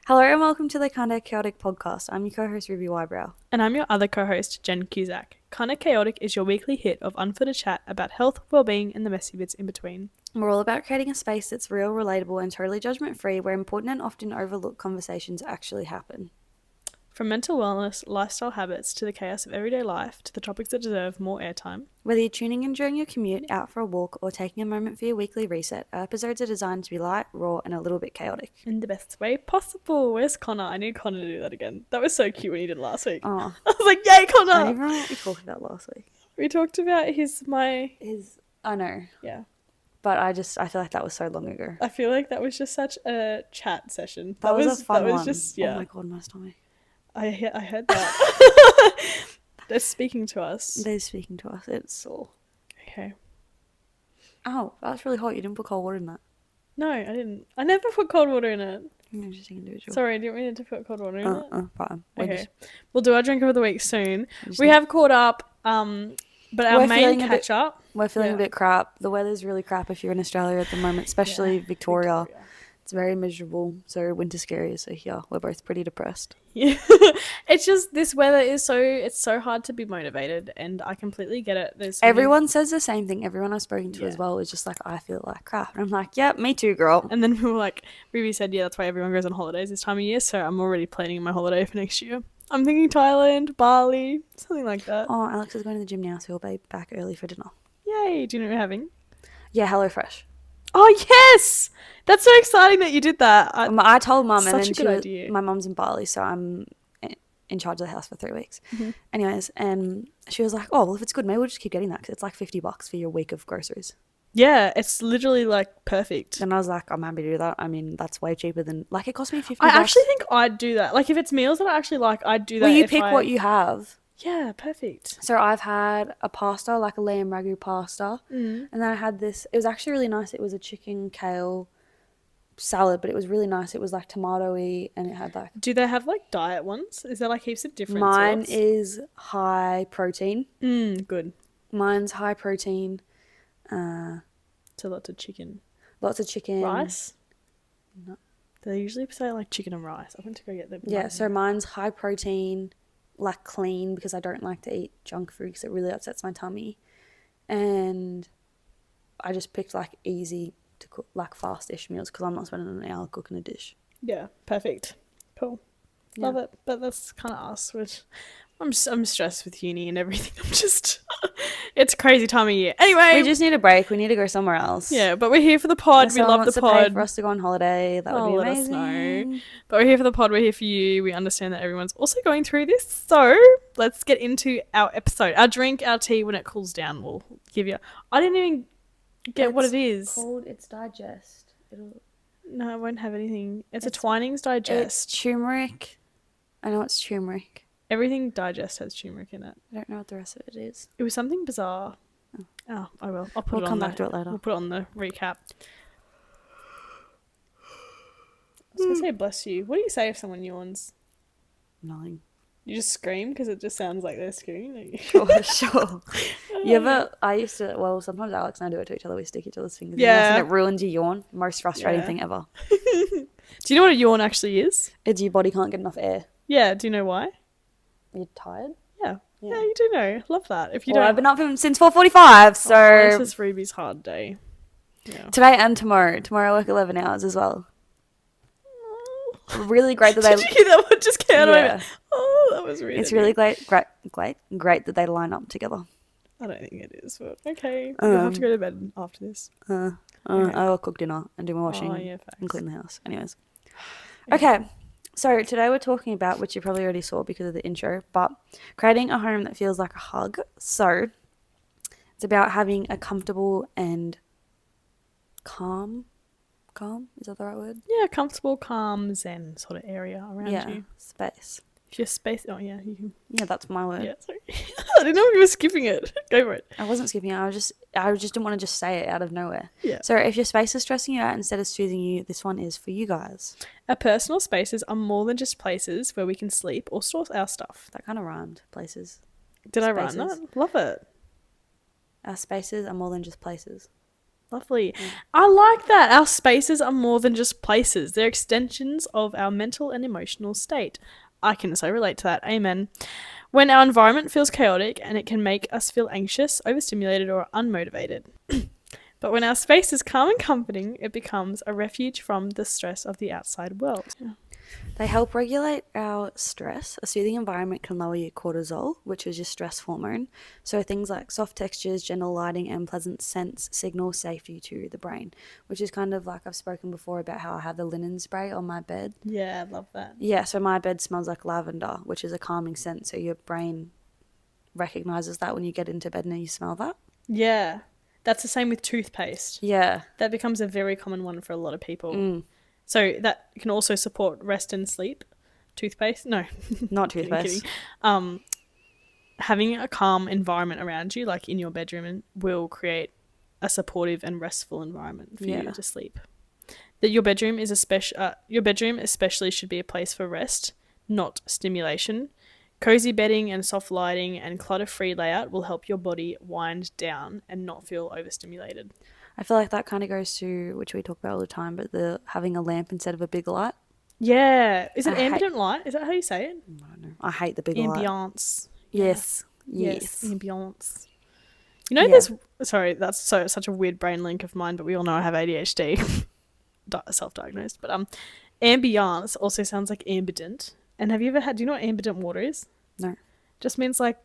Hello and welcome to the Kinda Chaotic podcast. I'm your co-host Ruby Wybrow. And I'm your other co-host, Jen Cusack. Kinda Chaotic is your weekly hit of unfiltered chat about health, well-being, and the messy bits in between. We're all about creating a space that's real, relatable, and totally judgment-free where important and often overlooked conversations actually happen. From mental wellness, lifestyle habits, to the chaos of everyday life, to the topics that deserve more airtime. Whether you're tuning in during your commute, out for a walk, or taking a moment for your weekly reset, our episodes are designed to be light, raw, and a little bit chaotic. In the best way possible. Where's Connor? I need Connor to do that again. That was so cute when he did it last week. Oh, I was like, yay, I don't Connor! even remember what we talked about last week. We talked about I know, Yeah. but I feel like that was so long ago. I feel like that was just such a chat session. That was a fun that was one. Just, yeah. Oh my god, my stomach. I heard that. They're speaking to us. They're speaking to us. It's sore. Okay. Oh, that's really hot. You didn't put cold water in that. No, I didn't. I never put cold water in it. Interesting individual. Sorry, didn't mean to put cold water in it. Fine. Okay. We'll do our drink of the week soon. We have caught up, but our main catch up. We're feeling a bit crap. The weather's really crap if you're in Australia at the moment, especially Victoria. It's very miserable. So winter's scary. So yeah, we're both pretty depressed. Yeah. It's just this weather is so hard to be motivated, and I completely get it. Everyone says the same thing. Everyone I've spoken to as well is just like, I feel like crap. And I'm like, yeah, me too, girl. And then we were like, Ruby said, yeah, that's why everyone goes on holidays this time of year. So I'm already planning my holiday for next year. I'm thinking Thailand, Bali, something like that. Oh, Alex is going to the gym now, so he'll be back early for dinner. Yay. Do you know what we're having? Yeah, HelloFresh. Oh, yes! That's so exciting that you did that. I told Mum, and then my mum's in Bali, so I'm in charge of the house for 3 weeks. Mm-hmm. Anyways, and she was like, oh, well, if it's good, maybe we'll just keep getting that because it's like $50 for your week of groceries. Yeah, it's literally like perfect. And I was like, I'm happy to do that. I mean, that's way cheaper than, like, it cost me $50. I actually think I'd do that. Like, if it's meals that I actually like, I'd do that. Well, you pick what you have. Yeah, perfect. So I've had a pasta, like a lamb ragu pasta. Mm. And then I had this, it was actually really nice. It was a chicken kale salad, but it was really nice. It was like tomato-y, and it had like... Do they have like diet ones? Is there like heaps of different Mine sorts? is high protein. Good. Mine's high protein. So lots of chicken. Lots of chicken. Rice? No. They usually say like chicken and rice. I went to go get them. Yeah, so mine's high protein, like clean, because I don't like to eat junk food because it really upsets my tummy. And I just picked like easy to cook, like fast-ish meals, because I'm not spending an hour cooking a dish. Yeah, perfect. Cool. Yeah. Love it. But that's kind of us, which I'm stressed with uni and everything. I'm just, it's a crazy time of year. Anyway. We just need a break. We need to go somewhere else. Yeah, but we're here for the pod. We love the pod. Pay for us to go on holiday. That would be amazing. Let us know. But we're here for the pod. We're here for you. We understand that everyone's also going through this. So let's get into our episode. Our drink, our tea, when it cools down, we'll give you. I didn't even get what it is. It's digest. No, I won't have anything. It's a Twinings digest. It's turmeric. I know it's turmeric. Everything digest has turmeric in it. I don't know what the rest of it is. It was something bizarre. Oh, I will. I'll put it on. We'll come back to it later. We'll put it on the recap. I was going to say bless you. What do you say if someone yawns? Nothing. You just scream because it just sounds like they're screaming. Sure. Sometimes Alex and I do it to each other. We stick each other's fingers in and it ruins your yawn. Most frustrating thing ever. Do you know what a yawn actually is? It's your body can't get enough air. Yeah, do you know why? You're tired? Yeah, you do know. Love that. If you don't... I've been up since 4:45, so... this is Ruby's hard day. Yeah. Today and tomorrow. Tomorrow I work 11 hours as well. Really great that they... Did you hear that one just came out of my mouth? Oh, that was really... It's really great that they line up together. I don't think it is, but okay. You'll have to go to bed after this. I'll cook dinner and do my washing and clean the house. Anyways. Yeah. Okay, so today we're talking about, which you probably already saw because of the intro, but creating a home that feels like a hug. So it's about having a comfortable and calm, is that the right word? Yeah, comfortable, calm, zen sort of area around you. Space. If you're space... Oh, yeah, you can... Yeah, that's my word. Yeah, sorry. I didn't know if you were skipping it. Go for it. I wasn't skipping it. I just didn't want to just say it out of nowhere. Yeah. So if your space is stressing you out instead of soothing you, this one is for you guys. Our personal spaces are more than just places where we can sleep or store our stuff. That kind of rhymed. Places. Did I rhyme that? Love it. Our spaces are more than just places. Lovely. Yeah. I like that. Our spaces are more than just places. They're extensions of our mental and emotional state. I can so relate to that. Amen. When our environment feels chaotic and it can make us feel anxious, overstimulated, or unmotivated. But when our space is calm and comforting, it becomes a refuge from the stress of the outside world. Yeah. They help regulate our stress. A soothing environment can lower your cortisol, which is your stress hormone. So things like soft textures, gentle lighting, and pleasant scents signal safety to the brain, which is kind of like I've spoken before about how I have the linen spray on my bed. Yeah, I love that. Yeah, so my bed smells like lavender, which is a calming scent. So your brain recognizes that when you get into bed and you smell that. Yeah. That's the same with toothpaste. Yeah. That becomes a very common one for a lot of people. Mm. So that can also support rest and sleep. Toothpaste? No. Not toothpaste. Kidding. Having a calm environment around you, like in your bedroom, will create a supportive and restful environment for you to sleep. That your bedroom especially should be a place for rest, not stimulation. Cozy bedding and soft lighting and clutter-free layout will help your body wind down and not feel overstimulated. I feel like that kind of goes to, which we talk about all the time, but the having a lamp instead of a big light. Yeah. Is it I ambient light? Is that how you say it? I don't know. I hate the big light. Ambiance. Yes. Yes. Ambiance. You know, there's... Sorry, that's such a weird brain link of mine, but we all know I have ADHD. Self-diagnosed. But ambiance also sounds like ambient. And have you ever had... Do you know what ambient water is? No. Just means like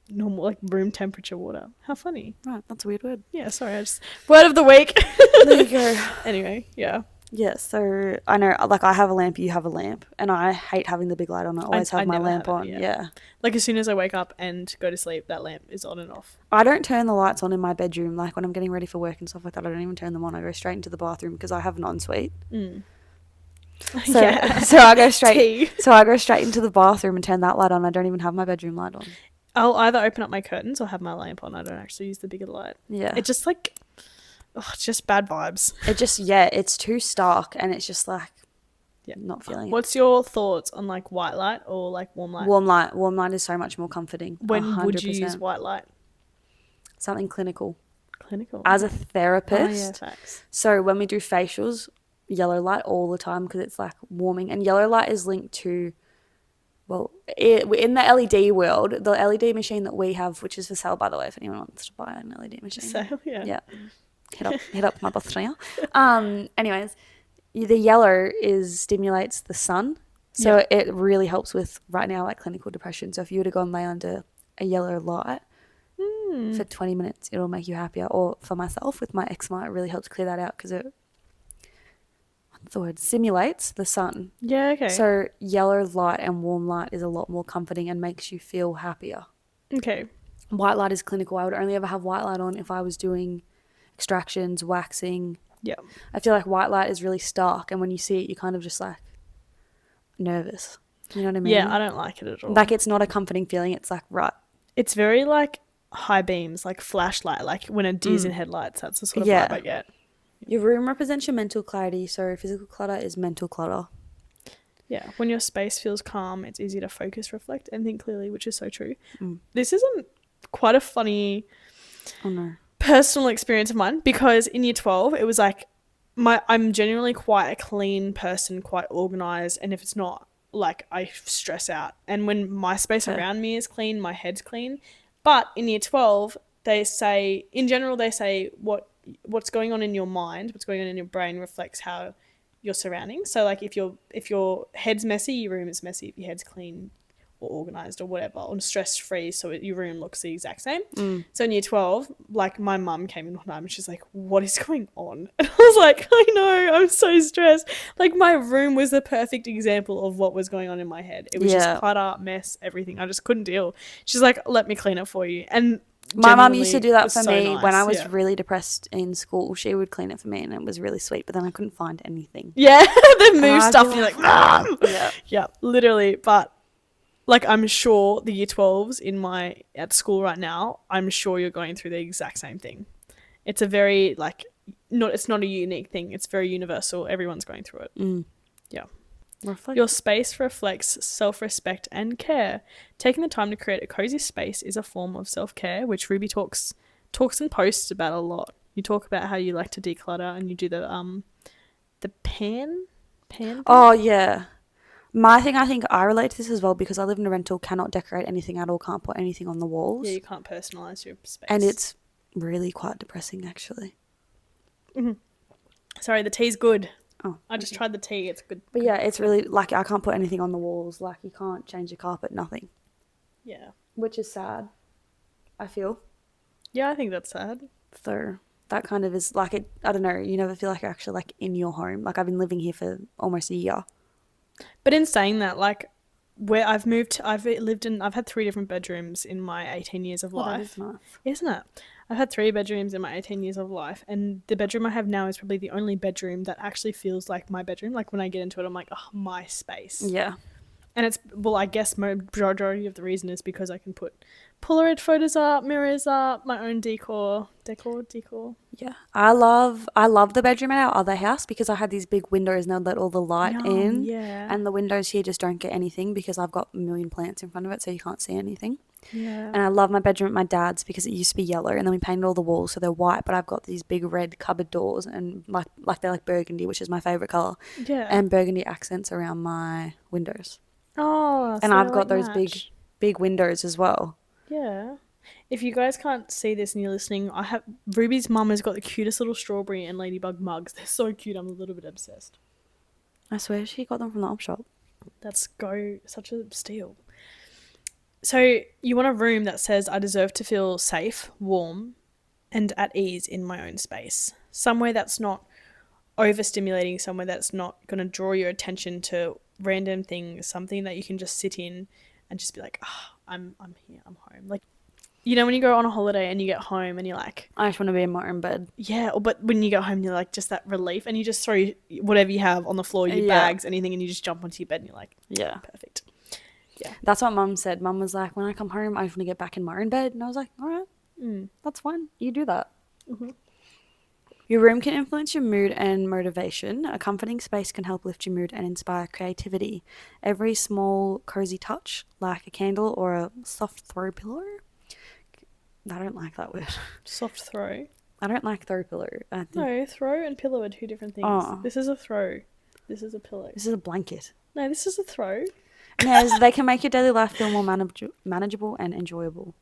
normal, like room temperature water. How funny. Right, that's a weird word. Yeah, sorry. Word of the week. There you go. Anyway, yeah. Yeah, so I know, like, I have a lamp, you have a lamp, and I hate having the big light on. I always have my lamp on. Yeah. Like, as soon as I wake up and go to sleep, that lamp is on and off. I don't turn the lights on in my bedroom. Like, when I'm getting ready for work and stuff like that, I don't even turn them on. I go straight into the bathroom because I have an ensuite. So, so I go straight into the bathroom and turn that light on. I don't even have my bedroom light on. I'll either open up my curtains or have my lamp on. I don't actually use the bigger light. Yeah. It just like... Oh, it's just bad vibes. It's too stark and it's just like, not feeling it. What's your thoughts on like white light or like warm light? Warm light is so much more comforting. When 100%. would you use white light? Something clinical. As a therapist. Facts. So when we do facials, yellow light all the time because it's like warming, and yellow light is linked to, well, in the LED world, the LED machine that we have, which is for sale by the way, if anyone wants to buy an LED machine. Sale, yeah. Hit up my boss now. Anyways, the yellow stimulates the sun, so it really helps with right now like clinical depression. So if you were to go and lay under a yellow light for 20 minutes, it'll make you happier. Or for myself with my eczema, it really helps clear that out because it simulates the sun. Yeah, okay. So yellow light and warm light is a lot more comforting and makes you feel happier. Okay. White light is clinical. I would only ever have white light on if I was doing extractions, waxing. Yeah. I feel like white light is really stark, and when you see it, you're kind of just like nervous. You know what I mean? Yeah, I don't like it at all. Like, it's not a comforting feeling. It's like, right. It's very like high beams, like flashlight, like when a deer's in headlights. That's the sort of vibe I get. Your room represents your mental clarity, so physical clutter is mental clutter. Yeah. When your space feels calm, it's easy to focus, reflect, and think clearly, which is so true. This isn't quite a funny... Oh, no. Personal experience of mine, because in year 12 it was like I'm genuinely quite a clean person, quite organized, and if it's not, like, I stress out. And when my space around me is clean, my head's clean. But in year 12 they say what's going on in your mind, what's going on in your brain reflects how your surroundings. So like if your head's messy, your room is messy. If your head's clean or organized or whatever, or stress-free, so your room looks the exact same. So in year 12, like, my mum came in one time and she's like, what is going on? And I was like, I know, I'm so stressed. Like, my room was the perfect example of what was going on in my head. It was just clutter, mess, everything. I just couldn't deal. She's like, let me clean it for you. And my mum used to do that for me nice. when I was really depressed in school. She would clean it for me and it was really sweet, but then I couldn't find anything. Yeah, they move stuff and you're like, Mom! Yeah, literally. But like, I'm sure the year 12s at school right now, I'm sure you're going through the exact same thing. It's a very, like, it's not a unique thing. It's very universal. Everyone's going through it. Yeah. Your space reflects self-respect and care. Taking the time to create a cozy space is a form of self-care, which Ruby talks and posts about a lot. You talk about how you like to declutter and you do the pan thing. Oh, yeah. My thing, I think I relate to this as well because I live in a rental, cannot decorate anything at all, can't put anything on the walls. Yeah, you can't personalize your space. And it's really quite depressing, actually. Sorry, the tea's good. Oh, I just tried the tea. It's good. But yeah, it's really, like, I can't put anything on the walls. Like, you can't change the carpet, nothing. Yeah. Which is sad, I feel. Yeah, I think that's sad. So that kind of is like, I don't know, you never feel like you're actually like in your home. Like, I've been living here for almost a year. But in saying that, like, where I've had 3 different bedrooms in my 18 years of life. That is nice. Isn't it? I've had 3 bedrooms in my 18 years of life, and the bedroom I have now is probably the only bedroom that actually feels like my bedroom. Like, when I get into it, I'm like, oh, my space. Yeah. And it's, well, I guess majority of the reason is because I can put Polaroid photos up, mirrors up, my own decor. Yeah. I love the bedroom at our other house because I had these big windows and they'd let all the light in. Yeah. And the windows here just don't get anything because I've got a million plants in front of it, so you can't see anything. Yeah. And I love my bedroom at my dad's because it used to be yellow and then we painted all the walls so they're white, but I've got these big red cupboard doors and like they're like burgundy, which is my favourite colour. Yeah. And burgundy accents around my windows. Oh, And so I've they, got like, those match. big windows as well. Yeah. If you guys can't see this and you're listening, Ruby's mum has got the cutest little strawberry and ladybug mugs. They're so cute. I'm a little bit obsessed. I swear she got them from the op shop. That's such a steal. So you want a room that says, I deserve to feel safe, warm, and at ease in my own space. Somewhere that's not overstimulating, somewhere that's not going to draw your attention to random things, something that you can just sit in and just be like, oh, I'm here, I'm home. Like, you know, when you go on a holiday and you get home and you're like, I just want to be in my own bed. yeah, but when you get home, you're like, just that relief, and you just throw whatever you have on the floor, your bags, anything, and you just jump onto your bed and you're like, yeah, perfect. Yeah. That's what Mum said. Mum was like, when I come home, I just want to get back in my own bed. And I was like, all right, that's fine. You do that. Mm-hmm. Your room can influence your mood and motivation. A comforting space can help lift your mood and inspire creativity. Every small, cozy touch, like a candle or a soft throw pillow. I don't like that word. Soft throw. I don't like throw pillow. No, throw and pillow are 2 different things. Oh. This is a throw. This is a pillow. This is a blanket. No, this is a throw. Yes, they can make your daily life feel more manageable and enjoyable.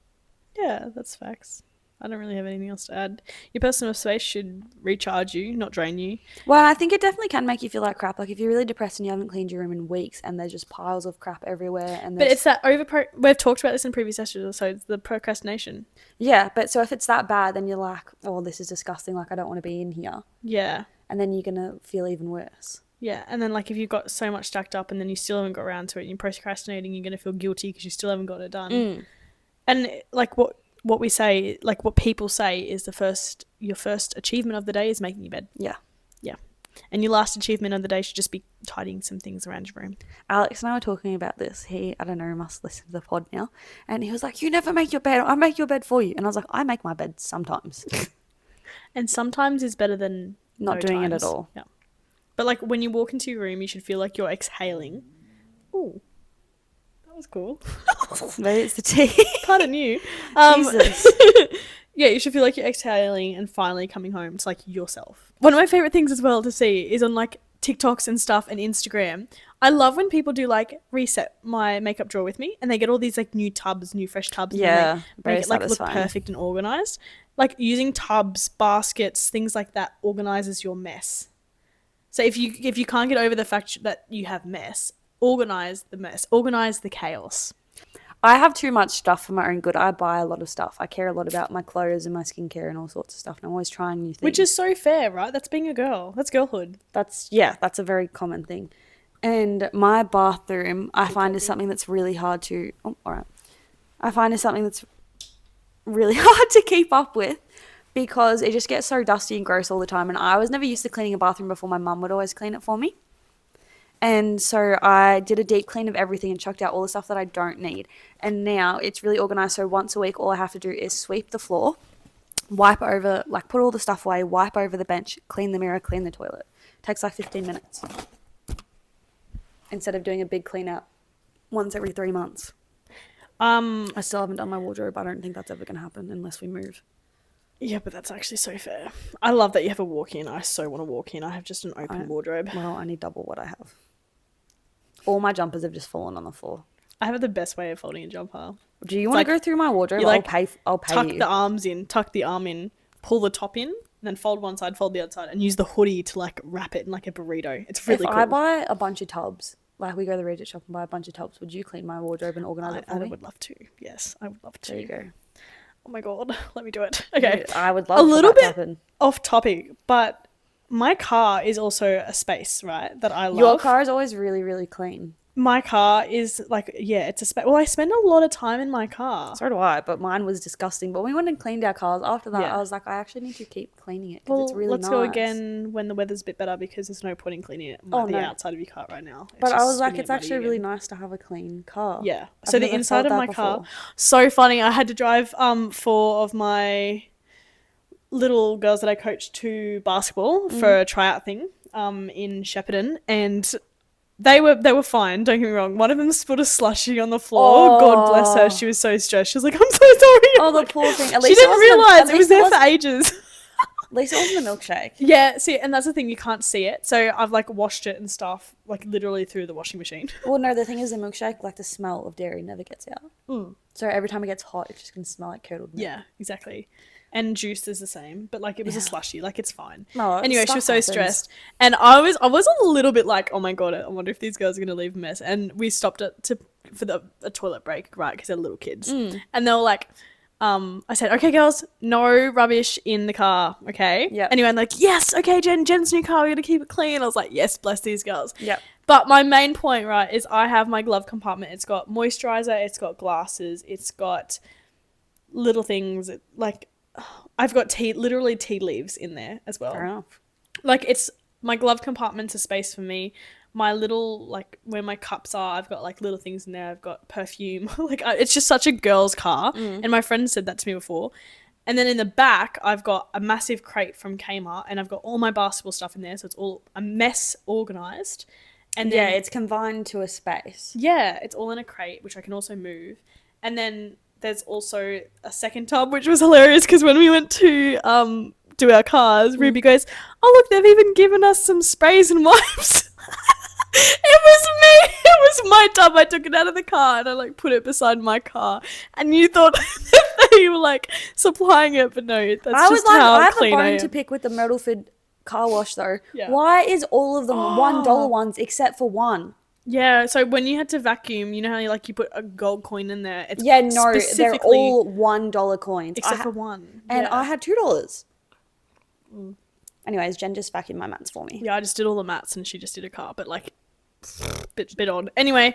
Yeah, that's facts. I don't really have anything else to add. Your personal space should recharge you, not drain you. Well, I think it definitely can make you feel like crap. Like if you're really depressed and you haven't cleaned your room in weeks and there's just piles of crap everywhere. But it's that we've talked about this in previous episodes, so it's the procrastination. Yeah, but so if it's that bad, then you're like, oh, this is disgusting. Like I don't want to be in here. Yeah. And then you're going to feel even worse. Yeah, and then like if you've got so much stacked up and then you still haven't got around to it and you're procrastinating, you're going to feel guilty because you still haven't got it done. And like what we say, like what people say is your first achievement of the day is making your bed. Yeah. Yeah. And your last achievement of the day should just be tidying some things around your room. Alex and I were talking about this. He, I don't know, must listen to the pod now. And he was like, you never make your bed. I make your bed for you. And I was like, I make my bed sometimes. And sometimes is better than not doing it at all. Yeah. But like when you walk into your room, you should feel like you're exhaling. Ooh. That was cool. Maybe it's the tea. Pardon you. Jesus. Yeah, you should feel like you're exhaling and finally coming home to like yourself. One of my favorite things as well to see is on like TikToks and stuff and Instagram. I love when people do like reset my makeup drawer with me and they get all these like new fresh tubs. Yeah, and make it like look perfect and organized. Like using tubs, baskets, things like that organizes your mess. So if you can't get over the fact that you have mess, organize the mess, organize the chaos. I have too much stuff for my own good. I buy a lot of stuff. I care a lot about my clothes and my skincare and all sorts of stuff. And I'm always trying new things. Which is so fair, right? That's being a girl. That's girlhood. That's a very common thing. And my bathroom, I find is something that's really hard to... Oh, all right. I find is something that's really hard to keep up with because it just gets so dusty and gross all the time. And I was never used to cleaning a bathroom before. My mum would always clean it for me. And so I did a deep clean of everything and chucked out all the stuff that I don't need. And now it's really organized. So once a week, all I have to do is sweep the floor, wipe over, like put all the stuff away, wipe over the bench, clean the mirror, clean the toilet. It takes like 15 minutes. Instead of doing a big clean out once every 3 months. I still haven't done my wardrobe. I don't think that's ever going to happen unless we move. Yeah, but that's actually so fair. I love that you have a walk-in. I so want to walk in. I have just an open wardrobe. Well, I need double what I have. All my jumpers have just fallen on the floor. I have the best way of folding a jumper. Do you want to go through my wardrobe? You I'll pay tuck you. the arms in, tuck the arm in, pull the top in, and then fold one side, fold the other side, and use the hoodie to like wrap it in like a burrito. It's really cool. If I buy a bunch of tubs, like we go to the reject shop and buy a bunch of tubs, would you clean my wardrobe and organise it for me? I would love to. Yes, I would love to. There you go. Oh my god, let me do it. Okay. I would love a little bit to happen. Off topic, but my car is also a space, right? That I love. Your car is always really, really clean. My car is like, yeah, it's a space. Well, I spend a lot of time in my car. So do I, but mine was disgusting. But we went and cleaned our cars. After that, I was like, I actually need to keep cleaning it because it's really nice. Let's go again when the weather's a bit better because there's no point in cleaning it on the outside of your car right now. But I was like, it's actually really nice to have a clean car. Yeah. So the inside of my car, so funny. I had to drive 4 of my little girls that I coached to basketball for a tryout thing in Shepparton, and they were fine, don't get me wrong. One of them spilled a slushie on the floor. Oh. God bless her. She was so stressed. She was like, I'm so sorry. Oh, the poor thing. At least she didn't realise it was there for ages. At least it wasn't a milkshake. Yeah, see, and that's the thing, you can't see it. So I've like washed it and stuff, like literally through the washing machine. Well, no, the thing is the milkshake, like the smell of dairy never gets out. So every time it gets hot, it's just going to smell like curdled milk. Yeah, exactly. And juice is the same, but like it was a slushie, like it's fine. No, anyway, she was so stressed, and I was a little bit like, oh my god, I wonder if these girls are gonna leave a mess. And we stopped it for a toilet break, right? Because they're little kids, and they were like, I said, okay, girls, no rubbish in the car, okay? Yeah. Anyway, I'm like, yes, okay, Jen's new car, we're gonna keep it clean. I was like, yes, bless these girls. Yeah. But my main point, right, is I have my glove compartment. It's got moisturizer, it's got glasses, it's got little things like. I've got literally tea leaves in there as well. Fair enough. Like it's my glove compartment's a space for me. My little like where my cups are, I've got like little things in there. I've got perfume. Like it's just such a girl's car. And my friend said that to me before. And then in the back, I've got a massive crate from Kmart, and I've got all my basketball stuff in there. So it's all a mess organized. And then, it's confined to a space. Yeah, it's all in a crate, which I can also move. And then there's also a second tub, which was hilarious because when we went to do our cars, Ruby goes, oh, look, they've even given us some sprays and wipes. It was me. It was my tub. I took it out of the car and I like put it beside my car. And you thought they were like supplying it, but no, that's just how clean I am. I have a bone to pick with the Myrtleford car wash though. Yeah. Why is all of them $1 ones except for one? Yeah, so when you had to vacuum, you know how you put a gold coin in there? It's they're all $1 coins. Except for one. And I had $2. Anyways, Jen just vacuumed my mats for me. Yeah, I just did all the mats and she just did a car, but like, bit odd. Anyway,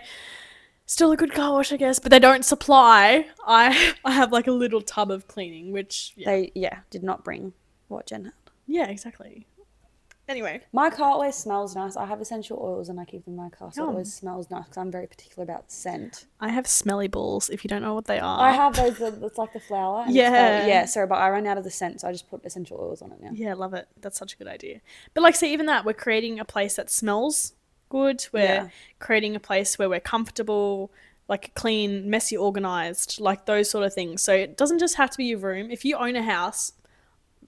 still a good car wash, I guess, but they don't supply. I have like a little tub of cleaning, which... Yeah. They, did not bring what Jen had. Yeah, exactly. Anyway. My car always smells nice. I have essential oils and I keep them in my car, so it always smells nice because I'm very particular about scent. I have smelly balls, if you don't know what they are. I have those, it's like the flower. And but I ran out of the scent, so I just put essential oils on it now. Yeah, love it. That's such a good idea. But like, see, even that, we're creating a place that smells good. We're creating a place where we're comfortable, like clean, messy, organised, like those sort of things. So it doesn't just have to be your room. If you own a house...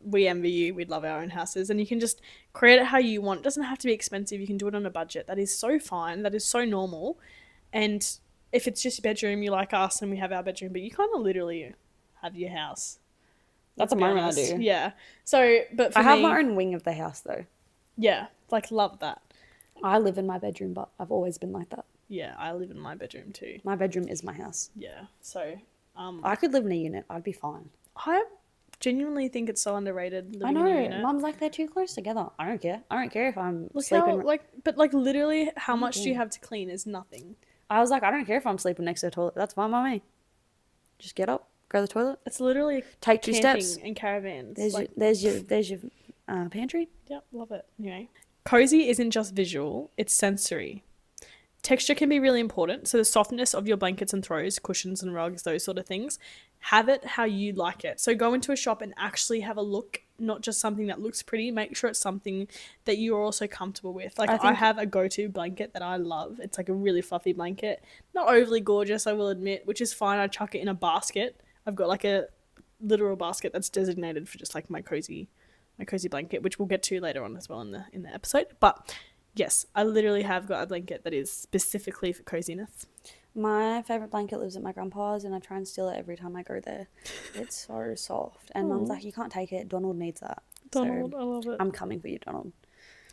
we envy you. We'd love our own houses, and you can just create it how you want. It doesn't have to be expensive. You can do it on a budget. That is so fine. That is so normal. And if it's just your bedroom, you like us and we have our bedroom, but you kind of literally have your house. That's a moment I do. Yeah. So, but for I have my own wing of the house though. Yeah. Like love that. I live in my bedroom, but I've always been like that. Yeah. I live in my bedroom too. My bedroom is my house. Yeah. So, I could live in a unit. I'd be fine. I genuinely think it's so underrated living I know. in a unit. Mum's like, they're too close together. I don't care. I don't care if I'm sleeping. But literally, how much do you have to clean is nothing. I was like, I don't care if I'm sleeping next to the toilet. That's fine by me. Just get up, go to the toilet. It's literally take 2 steps and caravans. There's your pantry. Yep, love it. Anyway, cozy isn't just visual; it's sensory. Texture can be really important. So the softness of your blankets and throws, cushions and rugs, those sort of things, have it how you like it. So go into a shop and actually have a look, not just something that looks pretty. Make sure it's something that you're also comfortable with. Like I have a go-to blanket that I love. It's like a really fluffy blanket. Not overly gorgeous, I will admit, which is fine. I chuck it in a basket. I've got like a literal basket that's designated for just like my cozy blanket, which we'll get to later on as well in the episode. But yes, I literally have got a blanket that is specifically for coziness. My favourite blanket lives at my grandpa's, and I try and steal it every time I go there. It's so soft. And Mum's like, you can't take it. Donald needs that. Donald, So I love it. I'm coming for you, Donald.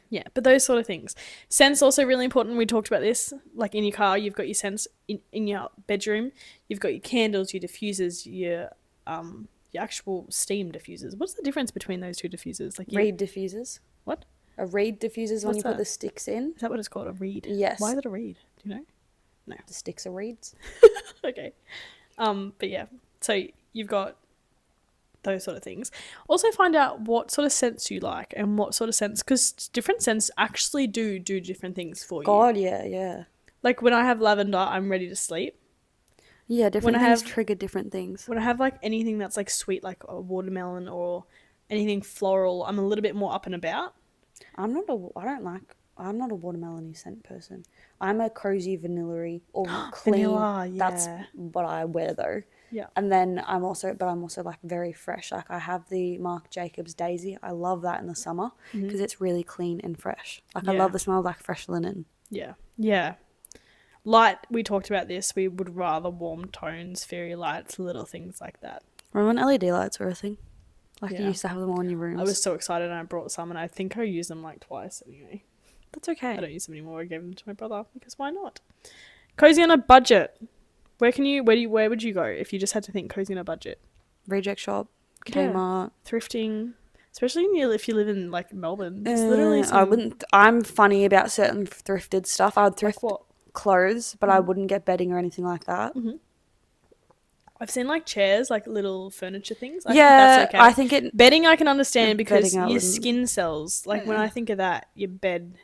Yeah, but those sort of things. Scents also really important. We talked about this. Like in your car, you've got your scents. In your bedroom, you've got your candles, your diffusers, your actual steam diffusers. What's the difference between those two diffusers? Like reed diffusers. What? A reed diffuser when you that? put the sticks in. Is that what it's called? A reed? Yes. Why is it a reed? Do you know? No. The sticks are reeds. Okay. But yeah. So you've got those sort of things. Also find out what sort of scents you like and what sort of scents, because different scents actually do different things for you. God, yeah. Like when I have lavender, I'm ready to sleep. Yeah, different things trigger different things. When I have like anything that's like sweet, like a watermelon or anything floral, I'm a little bit more up and about. I'm not a watermelon-y scent person. I'm a cozy vanilla-y or clean. Vanilla, yeah. That's what I wear though. Yeah. And then I'm also like very fresh. Like I have the Marc Jacobs Daisy. I love that in the summer because it's really clean and fresh. Like I love the smell of like fresh linen. Yeah. Yeah. Light, we talked about this. We would rather warm tones, fairy lights, little things like that. Remember when LED lights were a thing? Like you used to have them all in your rooms. I was so excited and I brought some and I think I used them like twice anyway. That's okay. I don't use them anymore. I gave them to my brother because why not? Cozy on a budget. Where would you go if you just had to think cozy on a budget? Reject shop, Kmart, thrifting, especially if you live in like Melbourne. It's literally I'm funny about certain thrifted stuff. I would thrift like what? Clothes, but I wouldn't get bedding or anything like that. I've seen like chairs, like little furniture things. I think that's okay. I think bedding I can understand because your skin cells. Like when I think of that, your bed.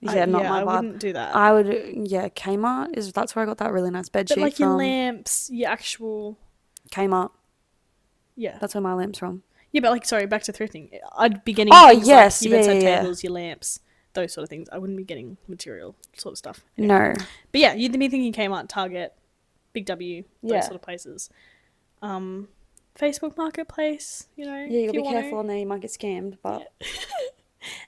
Yeah, not my vibe. I wouldn't do that. I would, Kmart that's where I got that really nice bed sheet from. Like your lamps, your actual Kmart. Yeah, that's where my lamp's from. Yeah, but like, sorry, back to thrifting. I'd be getting yes, like your bedside tables, your lamps, those sort of things. I wouldn't be getting material sort of stuff. Anyway. No. But yeah, you'd be thinking Kmart, Target, Big W, those sort of places. Facebook Marketplace, you know. Yeah, you'll be careful on there. You might get scammed, but. Yeah.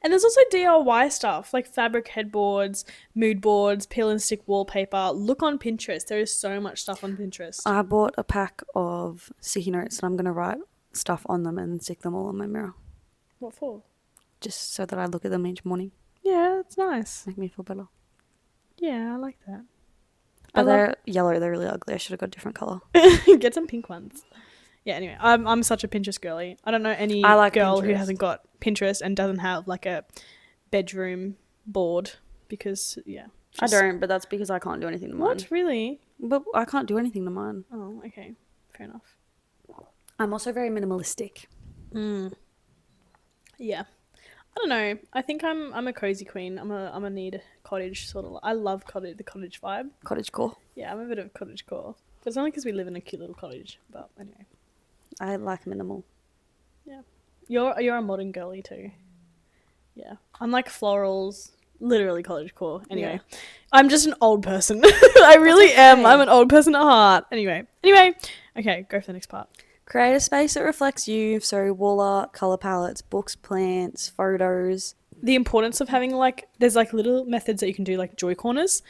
And there's also DIY stuff like fabric headboards, mood boards, peel and stick wallpaper. Look on Pinterest. There is so much stuff on Pinterest. I bought a pack of sticky notes and I'm going to write stuff on them and stick them all on my mirror. What for? Just so that I look at them each morning. Yeah, that's nice. Make me feel better. Yeah, I like that. But they're yellow. They're really ugly. I should have got a different colour. Get some pink ones. Yeah, anyway, I'm such a Pinterest girly. I don't know any girl who hasn't got Pinterest and doesn't have like a bedroom board because, I don't, but that's because I can't do anything to mine. What? Really? But I can't do anything to mine. Oh, okay. Fair enough. I'm also very minimalistic. Yeah. I don't know. I think I'm a cozy queen. I'm a need cottage sort of. I love the cottage vibe. Cottage core. Yeah, I'm a bit of cottage core. But it's only because we live in a cute little cottage. But anyway. I like minimal. Yeah. You're a modern girly too. Yeah. I'm like florals, literally cottage core. Anyway. Yeah. I'm just an old person. I really am. I'm an old person at heart. Anyway. Okay, go for the next part. Create a space that reflects you. So wall art, colour palettes, books, plants, photos. The importance of having there's little methods that you can do, like joy corners.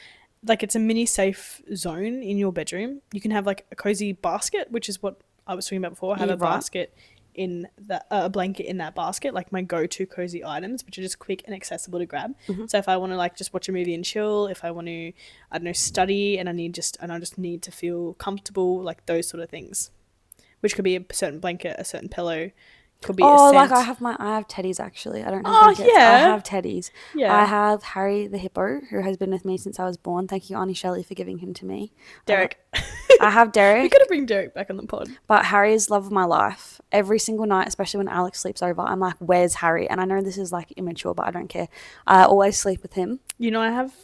Like it's a mini safe zone in your bedroom. You can have a cozy basket, which is what I was talking about before. Have a basket in a blanket in that basket, like my go-to cozy items, which are just quick and accessible to grab. So if I want to just watch a movie and chill, if I want to, I don't know, study and I just need to feel comfortable, like those sort of things, which could be a certain blanket, a certain pillow. Could be a scent. I have teddies actually. I don't have blankets. I have teddies. Yeah. I have Harry the hippo, who has been with me since I was born. Thank you, Auntie Shelley, for giving him to me. Derek. I have Derek. We gotta bring Derek back on the pod. But Harry is love of my life. Every single night, especially when Alex sleeps over, I'm like, where's Harry? And I know this is immature, but I don't care. I always sleep with him. You know, I have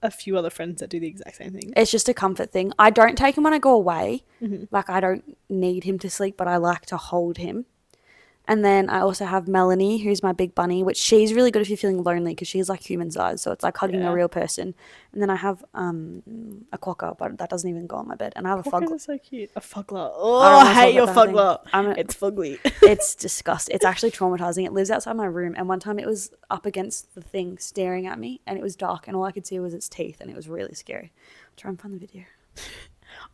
a few other friends that do the exact same thing. It's just a comfort thing. I don't take him when I go away. I don't need him to sleep, but I like to hold him. And then I also have Melanie, who's my big bunny, which she's really good if you're feeling lonely because she's like human size. So it's like hugging a Yeah. real person. And then I have a quokka, but that doesn't even go on my bed. And I have a Quokkas fug. are so cute. A fugler. I Oh, don't I want to hate talk your about the thing. fugler. It's fugly. It's disgusting. It's actually traumatizing. It lives outside my room. And one time it was up against the thing staring at me and it was dark and all I could see was its teeth and it was really scary. I'll try and find the video.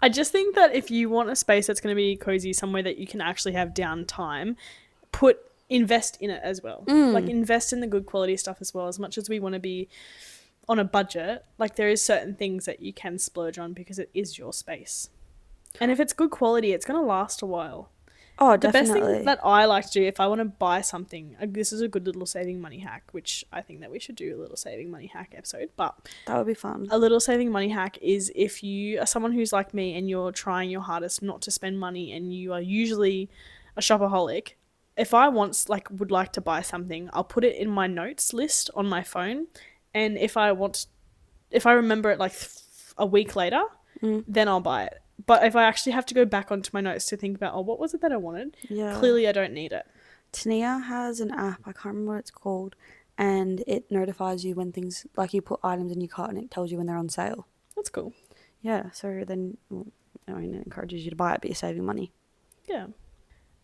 I just think that if you want a space that's going to be cozy, somewhere that you can actually have downtime, invest in it as well. Like invest in the good quality stuff as well. As much as we want to be on a budget, like there is certain things that you can splurge on because it is your space. And if it's good quality, it's going to last a while. Oh, The best definitely. thing that I like to do if I want to buy something, this is a good little saving money hack, which I think that we should do a little saving money hack episode. But That would be fun. a little saving money hack is if you are someone who's like me and you're trying your hardest not to spend money and you are usually a shopaholic, if I would like to buy something, I'll put it in my notes list on my phone, and if I remember it like a week later, then I'll buy it. But if I actually have to go back onto my notes to think about, what was it that I wanted? Yeah. Clearly I don't need it. Tania has an app, I can't remember what it's called, and it notifies you when things, like you put items in your cart and it tells you when they're on sale. That's cool. Yeah, so then, it encourages you to buy it, but you're saving money. Yeah.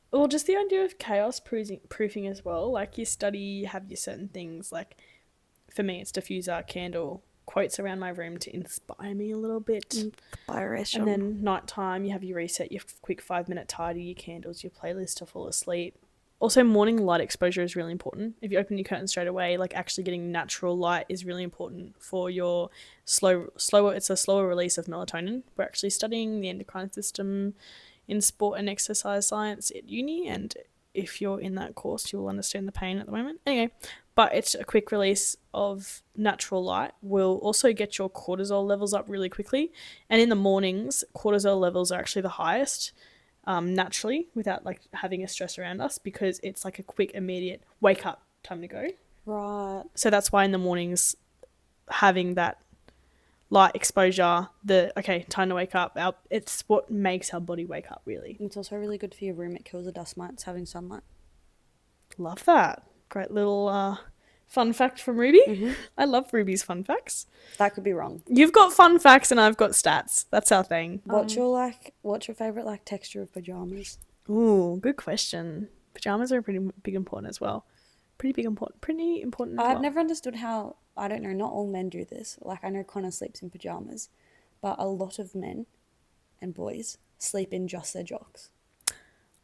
Well, just the idea of chaos proofing as well. Like you have your certain things. Like for me, it's diffuser, candle, quotes around my room to inspire me a little bit. Buy a restaurant. And then nighttime, you have your reset, your quick 5-minute tidy, your candles, your playlist to fall asleep. Also, morning light exposure is really important. If you open your curtains straight away, like actually getting natural light is really important for your slower. It's a slower release of melatonin. We're actually studying the endocrine system in sport and exercise science at uni, and if you're in that course, you'll understand the pain at the moment. Anyway, but it's a quick release of natural light will also get your cortisol levels up really quickly. And in the mornings, cortisol levels are actually the highest naturally without like having a stress around us because it's like a quick, immediate wake up, time to go. Right. So that's why in the mornings, having that light exposure, time to wake up, it's what makes our body wake up, really. It's also really good for your room. It kills the dust mites having sunlight. Love that. Great little fun fact from Ruby. Mm-hmm. I love Ruby's fun facts. That could be wrong. You've got fun facts and I've got stats. That's our thing. What's your favorite texture of pajamas? Ooh, good question. Pajamas are pretty important as well. Pretty important as I've well. never understood how, I don't know, not all men do this. Like, I know Connor sleeps in pajamas, but a lot of men and boys sleep in just their jocks.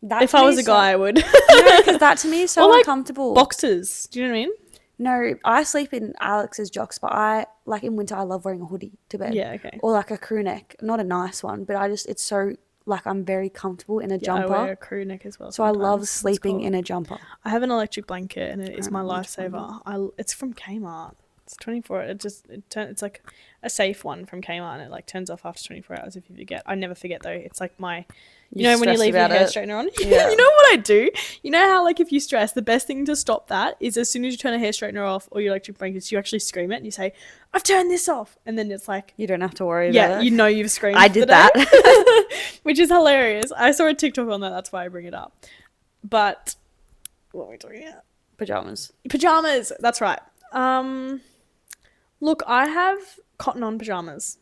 If I was a guy, I would. Because that to me is so uncomfortable. Boxers. Do you know what I mean? No, I sleep in Alex's jocks, but in winter I love wearing a hoodie to bed. Yeah, okay. Or like a crew neck. Not a nice one, but it's so, I'm very comfortable in a jumper. I wear a crew neck as well. So sometimes. I love sleeping in a jumper. I have an electric blanket and it is my lifesaver. It's from Kmart. It's 24. It's like a safe one from Kmart and it turns off after 24 hours if you forget. I never forget though. It's like my... You know when you leave your hair straightener on? Yeah. You know what I do? You know how if you stress, the best thing to stop that is as soon as you turn a hair straightener off or your electric blankets, you actually scream it and you say, I've turned this off. And then it's like... You don't have to worry about it. Yeah, you know you've screamed. I did that. Which is hilarious. I saw a TikTok on that. That's why I bring it up. But what are we talking about? Pajamas. That's right. Look, I have cotton on pajamas.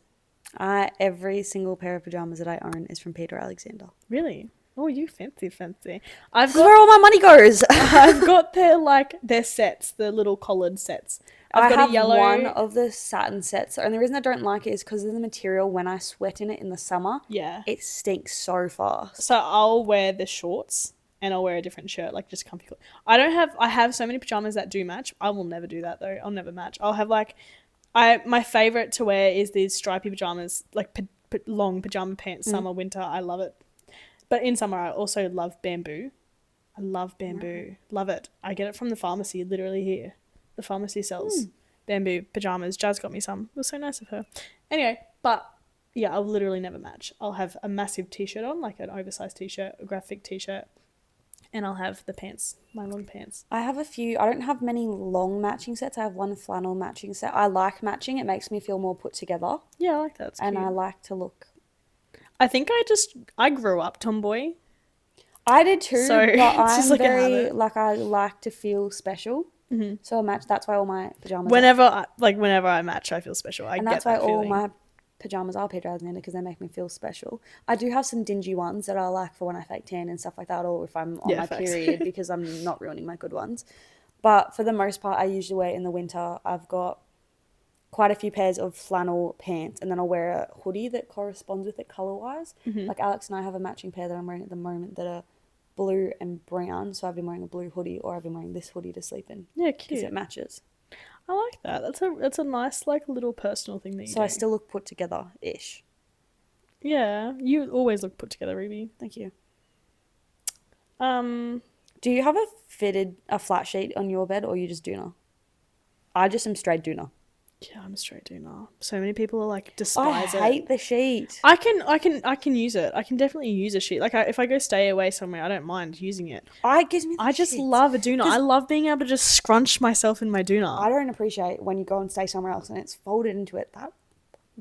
Every single pair of pajamas that I own is from Peter Alexander. Really? Oh, you fancy. This is where all my money goes. I've got their sets, the little collared sets. I have one of the satin sets. And the reason I don't like it is because of the material. When I sweat in it in the summer, it stinks so fast. So I'll wear the shorts and I'll wear a different shirt, just comfy. I have so many pajamas that do match. I will never do that though. I'll never match. I'll have my favorite to wear is these stripy pajamas, long pajama pants, summer, winter. I love it. But in summer, I also love bamboo. I love bamboo. Love it. I get it from the pharmacy, literally here. The pharmacy sells bamboo pajamas. Jazz got me some. It was so nice of her. Anyway, but yeah, I'll literally never match. I'll have a massive t-shirt on, like an oversized t-shirt, a graphic t-shirt, and I'll have the pants, my long pants. I have a few. I don't have many long matching sets. I have one flannel matching set. I like matching. It makes me feel more put together. Yeah, I like that. It's and cute. I like to look. I think I grew up tomboy. I did So too, but it's just I'm like a very habit. like I like to feel special. Hmm. So I match. That's why all my pajamas are, Whenever I match, I feel special. I and get that's why that all feeling. my pajamas are Peter Alexander because they make me feel special. I do have some dingy ones that I like for when I fake tan and stuff like that, or if I'm on Yeah, my facts. period because I'm not ruining my good ones. But for the most part, I usually wear it in the winter. I've got quite a few pairs of flannel pants, and then I'll wear a hoodie that corresponds with it color wise. Hmm. Like Alex and I have a matching pair that I'm wearing at the moment that are blue and brown. So I've been wearing a blue hoodie, or I've been wearing this hoodie to sleep in Yeah, because it cute. matches. I like that. That's a nice like little personal thing that you So I do. still look put together ish. Yeah, you always look put together, Ruby. Thank you. Um, Do you have a flat sheet on your bed, or you just doona? I just am straight doona. yeah, I'm a straight do now. So many people are like I despise it. hate the sheet. I can use it. I can definitely use a sheet. Like if I go stay away somewhere, I don't mind using it. It gives me the I just shits love a doona. I because love being able to just scrunch myself in my doona. I don't appreciate when you go and stay somewhere else and it's folded into it that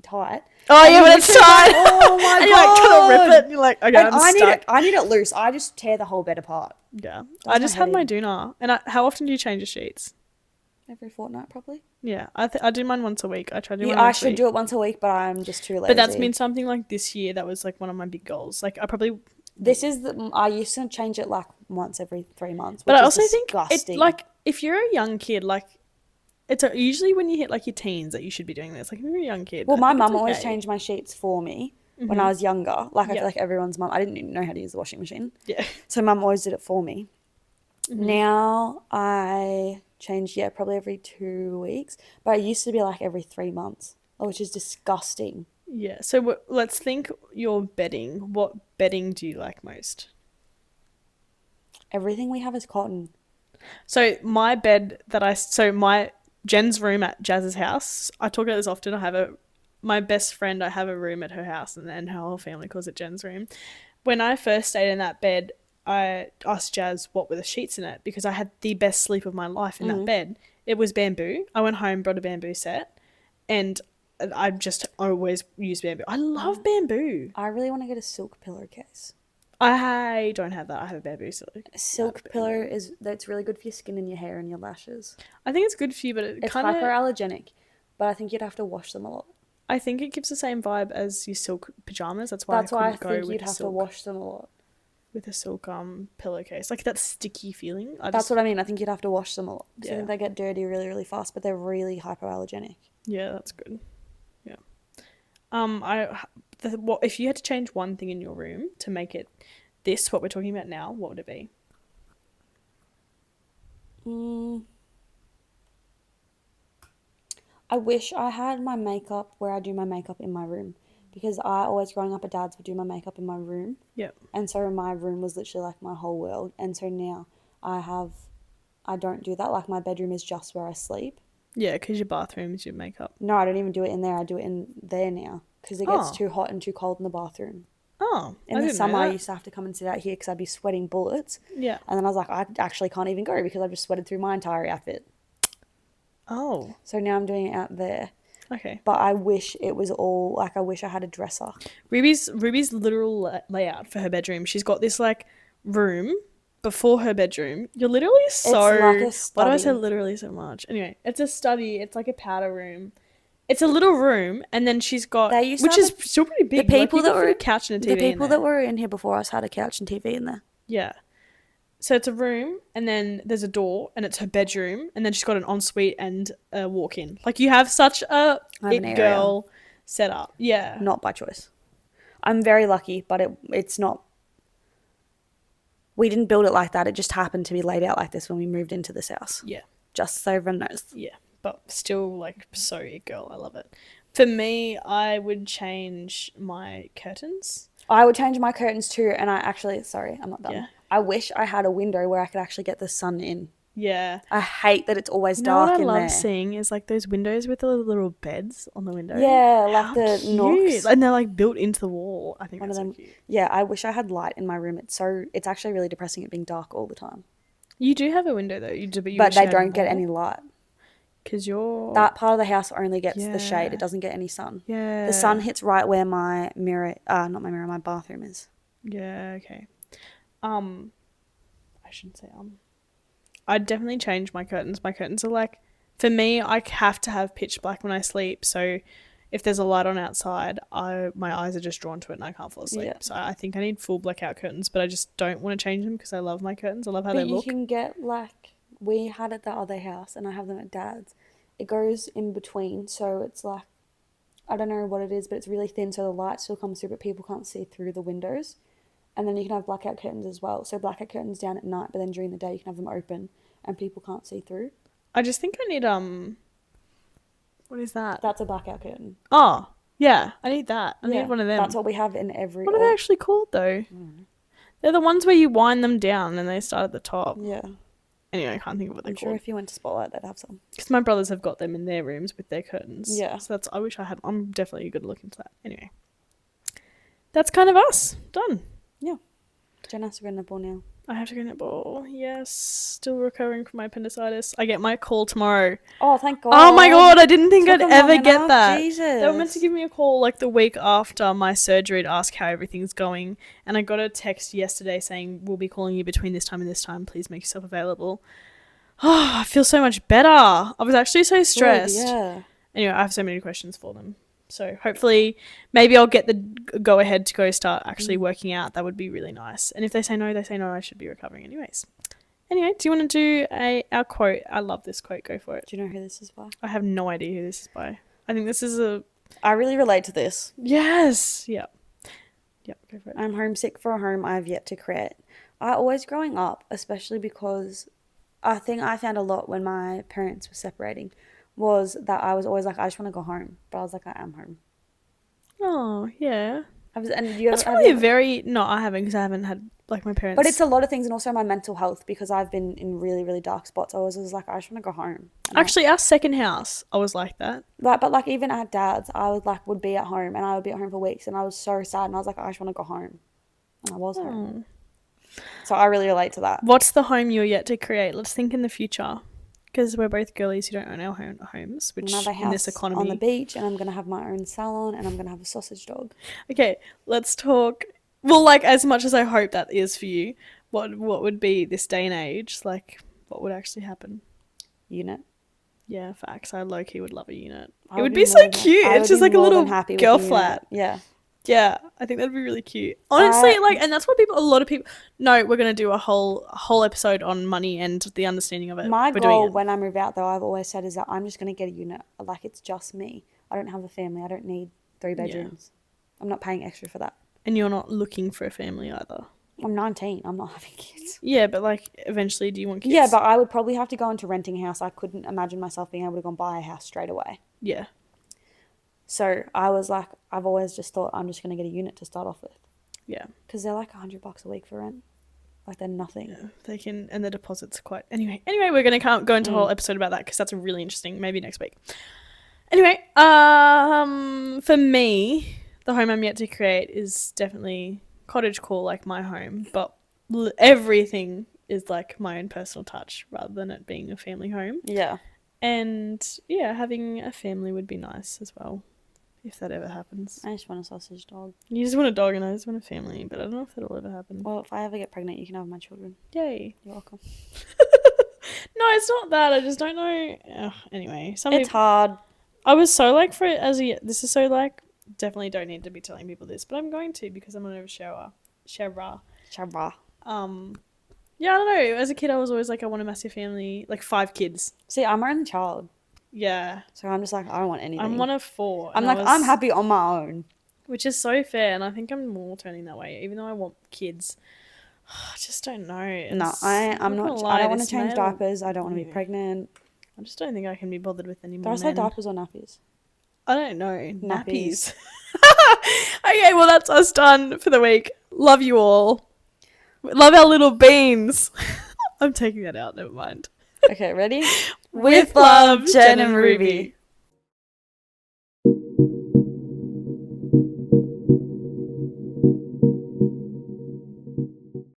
tight. Oh And yeah, you but it's literally tight. go, oh my And you're like trying to rip it. god! And you're like, okay, And I'm stuck. I need it loose. I just tear the whole bed apart. Yeah, I Does my just head have my in doona. And how often do you change your sheets? every fortnight probably. Yeah, I do mine once a week. I try to do Yeah, mine I once a should week. do it once a week, but I'm just too But that's been lazy. something like this year. That was like one of my big goals. Like I probably, I used to change it like once every 3 months, but which I is also think it disgusting. like if you're a young kid, like usually when you hit like your teens that you should be doing this. Like if you're a young kid, Well, I my think it's mum always okay. changed my sheets for me when I Mhm. was younger. Like I feel Yeah. like everyone's mum. I didn't even know how to use the washing machine, Yeah. so mum always did it for me. Mhm. Now I change, yeah, probably every 2 weeks, but it used to be like every 3 months, which is disgusting. Yeah. So let's think your bedding. What bedding do you like most? Everything we have is cotton. So my bed that my Jen's room at Jazz's house. I talk about this often. My best friend. I have a room at her house, and then her whole family calls it Jen's room. When I first stayed in that bed, I asked Jazz what were the sheets in it because I had the best sleep of my life in that Mm. bed. It was bamboo. I went home, brought a bamboo set, and I just always use bamboo. I love bamboo. I really want to get a silk pillowcase. I don't have that. I have a bamboo silk. A I have silk a pillow bamboo. is that's really good for your skin and your hair and your lashes. I think it's good for you, but it It's kind of. hypoallergenic, but I think you'd have to wash them a lot. I think it gives the same vibe as your silk pajamas. That's why I That's why I couldn't go think you'd have to wash them a lot. with a silk pillowcase, like that sticky feeling. That's what I mean. I think you'd have to wash them a lot because I Yeah, think they get dirty really, really fast, but they're really hypoallergenic. yeah, that's good. Yeah. I what if you had to change one thing in your room to make it this what we're talking about now? What would it be? Mm, I wish I had my makeup where I do my makeup in my room because I always growing up at dad's would do my makeup in my room, Yep. and so my room was literally like my whole world. And so now I don't do that. Like my bedroom is just where I sleep. Yeah, because your bathroom is your makeup. No, I don't even do it in there. I do it in there now because it gets Oh, too hot and too cold in the bathroom. oh, In I the didn't know summer, I that. used to have to come and sit out here because I'd be sweating bullets. Yeah. And then I was like, I actually can't even go because I've just sweated through my entire outfit. Oh, So now I'm doing it out there. okay. But I wish it was all like I wish I had a dresser. Ruby's literal layout for her bedroom. She's got this like room before her bedroom. You're literally It's like so. a Why do I say study. literally so much? Anyway, it's a study. It's like a powder room. It's a little room, and then she's got, They used to which have is still pretty the big. Like people you that could fit were a couch and a the TV in people that there. were in here before us had a couch and TV in there. Yeah. So it's a room, and then there's a door, and it's her bedroom, and then she's got an ensuite and a walk-in. Like you have such a I have an it area, girl setup. Yeah. not by choice. I'm very lucky, but it's not. We didn't build it like that. It just happened to be laid out like this when we moved into this house. Yeah. Just so everyone knows. Yeah. But still, like, so it girl. I love it. For me, I would change my curtains. I would change my curtains too, and I actually, sorry, I'm not done. Yeah. I wish I had a window where I could actually get the sun in. Yeah. I hate that it's always You know what dark I in love there. seeing is like those windows with the little beds on the window. Yeah, like How the cute. nooks. And they're like built into the wall. I think One of that's so them. cute. Yeah, I wish I had light in my room. It's actually really depressing it being dark all the time. You do have a window though. You do, but you But wish they you had don't get more any light. because you're That part of the house only gets the shade. yeah It doesn't get any sun. yeah The sun hits right where my mirror, not my mirror, my bathroom is. yeah okay. I shouldn't say I'd definitely change my curtains. My curtains are like, for me, I have to have pitch black when I sleep. So if there's a light on outside, my eyes are just drawn to it and I can't fall asleep. Yeah. So I think I need full blackout curtains, but I just don't want to change them because I love my curtains. I love how But they you look. can get like, we had at the other house and I have them at Dad's. It goes in between, so it's like, I don't know what it is, but it's really thin, so the light still comes through, but people can't see through the windows. And then you can have blackout curtains as well. So blackout curtains down at night, but then during the day you can have them open and people can't see through. I just think I need what is that? That's a blackout curtain. Oh, yeah, I need that. I need one of them. That's what we have in every... What are they actually called though? They're the ones where you wind them down and they start at the top. Yeah. Anyway, I can't think of what they're I'm called. sure if you went to Spotlight, they'd have some. Because my brothers have got them in their rooms with their curtains. Yeah. So I wish I had. I'm definitely going to look into that. Anyway. That's kind of us. Done. Yeah. Jen has to go to netball now. I have to go netball. Yes. Still recovering from my appendicitis. I get my call tomorrow. Oh, thank God. Oh my God. I didn't think Took I'd them ever long get enough. that. Jesus. They were meant to give me a call like the week after my surgery to ask how everything's going. And I got a text yesterday saying, we'll be calling you between this time and this time. Please make yourself available. Oh, I feel so much better. I was actually so stressed. Good, yeah. Anyway, I have so many questions for them. So hopefully, maybe I'll get the go ahead to go start actually working out. That would be really nice. And if they say no, they say no. I should be recovering anyways. Anyway, do you want to do our quote? I love this quote. Go for it. Do you know who this is by? I have no idea who this is by. I think this is a... I really relate to this. Yes. Yep. Yep. Go for it. I'm homesick for a home I have yet to create. I always growing up, especially because a thing I found a lot when my parents were separating was that I was always like, I just want to go home. But I was like, I am home. Oh, yeah. That's probably a very... No, I haven't because I haven't had like my parents... But it's a lot of things, and also my mental health, because I've been in really, really dark spots. I was like, I just want to go home. And actually, our second house, I was like that. But even at Dad's, I would be at home, and I would be at home for weeks, and I was so sad, and I was like, I just want to go home. And I was home. So I really relate to that. What's the home you're yet to create? Let's think in the future. Because we're both girlies who don't own our homes, which in this economy... on the beach, and I'm going to have my own salon, and I'm going to have a sausage dog. Okay, let's talk... Well, like, as much as I hope that is for you, what would be this day and age? Like, what would actually happen? Unit. Yeah, facts. I low-key would love a unit. It would be so cute. It's just like a little girl flat. Yeah. Yeah, I think that'd be really cute. Honestly, and that's what a lot of people... No, we're going to do a whole episode on money and the understanding of it. My goal when I move out, though, I've always said is that I'm just going to get a unit. Like, it's just me. I don't have a family. I don't need 3 bedrooms. Yeah. I'm not paying extra for that. And you're not looking for a family either. I'm 19. I'm not having kids. Yeah, but like, eventually, do you want kids? Yeah, but I would probably have to go into renting a house. I couldn't imagine myself being able to go and buy a house straight away. Yeah. So I was like, I've always just thought I'm just going to get a unit to start off with. Yeah. Because they're like $100 a week for rent. Like, they're nothing. Yeah, they can, and the deposits are quite... Anyway, we're going to go into a whole episode about that because that's really interesting. Maybe next week. Anyway, for me, the home I'm yet to create is definitely cottagecore, like my home, but everything is like my own personal touch rather than it being a family home. Yeah. And yeah, having a family would be nice as well. If that ever happens. I just want a sausage dog. You just want a dog and I just want a family, but I don't know if that'll ever happen. Well, if I ever get pregnant, you can have my children. Yay. You're welcome. No, it's not that. I just don't know. Ugh, anyway. It's hard. I was so like, this is so like, definitely don't need to be telling people this, but I'm going to because I'm going to shower. Shower. Yeah, I don't know. As a kid, I was always like, I want a massive family, like 5 kids. See, I'm my only child. Yeah. So I'm just like, I don't want anything. I'm one of 4. I'm like, I'm happy on my own. Which is so fair, and I think I'm more turning that way, even though I want kids. I just don't know. I'm not. I don't want to change diapers. I don't want to be pregnant. I just don't think I can be bothered with any more. Do I say diapers or nappies? I don't know. Nappies. Okay, well, that's us done for the week. Love you all. Love our little beans. I'm taking that out. Never mind. Okay, ready? With love, Jen and Ruby.